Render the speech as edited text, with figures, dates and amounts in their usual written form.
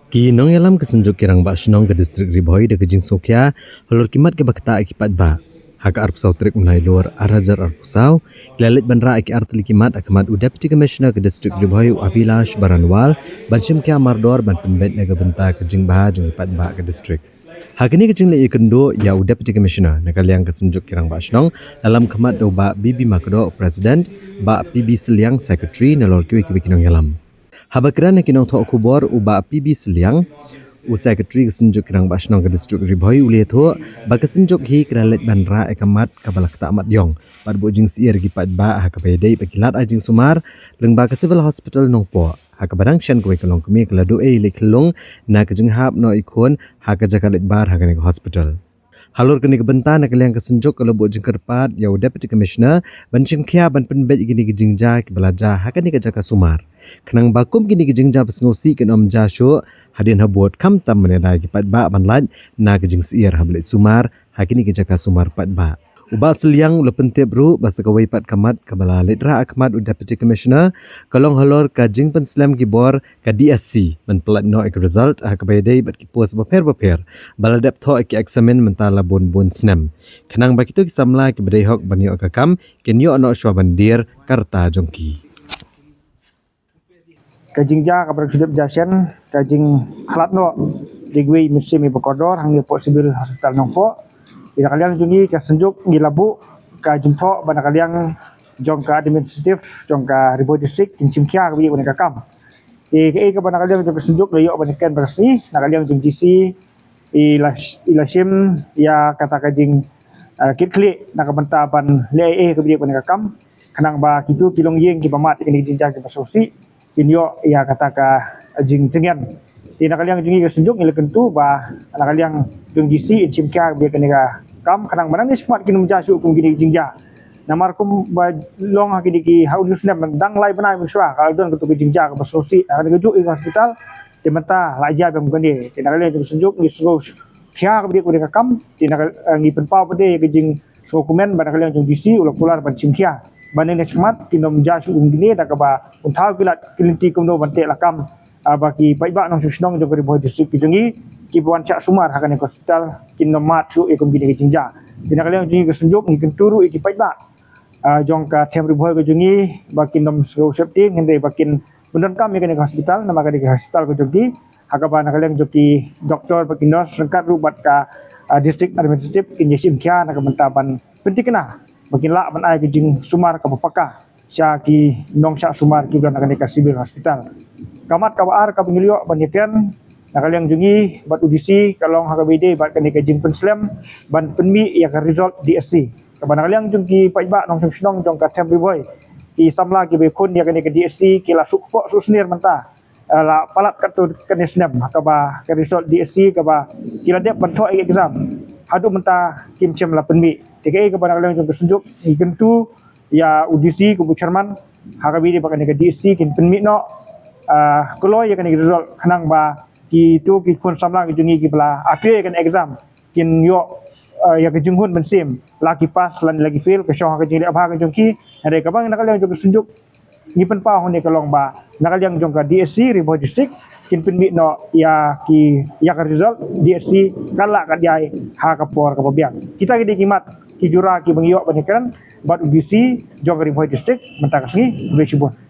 Ki nong yalam kesenjuk kirang ba shnong ke distrik Ribhoi de kejing Sokya halur kimat ke bakta akipat ba haka arpsau trik unai luar arazar arpsau lalit bandra aki artli kimat akamat u deputy commissioner ke distrik Ribhoi Abilash Baranwal banshim kya mardor ban pembet nega benta kejing bah jeng ipat ba ke distrik hakini kejing le ikendo ya u deputy commissioner nakaliang kesenjuk kirang ba shnong dalam kemat do ba bibi makdo president ba PB Seliang secretary nalor kiwi kinong yalam Habakran kinong thok kubor uba PB Seliang u secretary kesenjuk kirang bashnong ke distrik Ribhoi ule tho ba kesenjuk hi kralet bandra ekamat kabalak ta amat yong pad bo jing sier gi pad ba ha ka bedai pakilat ajing sumar leng ba ke civil hospital nongpo ha ka badang shan ko kelong kemi keladu le kelong na ke jing hap no ikon ha ka jakalet bar ha ka hospital Halur kini kebenta nak liang kesenjuk kalau buat jengker pat ya deputy commissioner banshim kia ban penbet gini kejingja belajar hakan ni kejaka sumar kenang bakum gini kejingja pesngosi ken om jasho hadin habot kam tam menedai ki pat ba ban laj na kejing siir hablet sumar hakini kejaka sumar pat ba Uba seliang ula pentip ru basa kawai pat kamat kabala lidra akmat u deputy commissioner kalong halor kajing penslam gibor ka DSC men pelat no ek result ha kabayday bat ki pos baper baladap tho ek examen mentala bon snam kenang bakitu ki samla ki bedai hok banyo kakam kenyo no shwa bandir karta jongki kajing ja kabar kidap jasen kajing halat no digwi musim ibakodor hang possible hospital nongpo ila kalian jungi ke senjuk di labu ka jumpo bana kalian jong ka administratif jong ka Ribhoi district kincim kia bi bana kakam ke bana kalian jong senjuk yo bana ken bersih na kalian jong GC ila shim ya kata kajing kit klik na kabanta ban le ke bi bana kakam kanang ba kitu kilong yeng ki pamat ini jinjang ki basosi kinyo ya kata ka jing tengen ina kalian jungi ke senjuk ila kentu ba na kalian jong GC kincim kia bi bana kam kanang manang ni smart kinu menjasu kum gini jingja namar kum ba long ha kidi haun snap dang lai banai muswa kalau don ketu jingja ke basosi ada gejuk di hospital temata laja bam gande tina kali jeng sunjuk ni sugo kya ke dia kam tina ngi penpau pede ke jing dokumen bana kali jeng GC ulah pular ban cimkia banen smart kinu menjasu kum gini da ka ba untau kilat kilinti kum do bante lakam bagi paiba nong susnong jong Ribhoi district jungi ki buan cak sumar hakan hospital kin nomat su ekom gini jinja dina kalian jungi kesenjuk ni kenturu iki paiba jong ka tem Ribhoi ke jungi bakin nom so safety ngende bakin bener kami kan hospital nama ka hospital ke jungi hakaba na kalian joki doktor bakin nos sengkat rubat ka district administrative kin yesim kya na kementaban pentikna bakin la ban ai ke jing sumar ka papaka syaki nong syak sumar ki dan ka civil hospital kamat kawar ka pengilio banyakan nakaliang jungi bat udisi kalong hakabide bat kani ka jing penslam ban penmi ya ka result DSC kabana kaliang jungi paiba nong snong jong ka tem Ribhoi ki samla ki be kun ya kani ka DSC ki la sukpo susnir menta la palat ka tu kani snam hakaba ka result DSC kaba kila dep banto exam hadu menta kim chem la penmi tikai kabana kaliang jong kesunjuk ikentu ya udisi ku chairman hakabide bakani ka DSC kin penmi no kalau ya kan result kanang ba ki tu ki kun samlang jungi ki bla akhir kan exam kin yo ya ke junghun bensim lagi pas lan lagi fail ke syong ka jili abha ka jongki ada ka bang nakal yang jong sunjuk ni pen pa hone kalong ba nakal yang jong ka DSC Ribhoi district kin pen mi no ya ki ya ka result DSC kala ka jai ha ka por ka biang kita ki kimat ki jura ki bang yo banyakan bat UBC jong Ribhoi district mentak sini be subon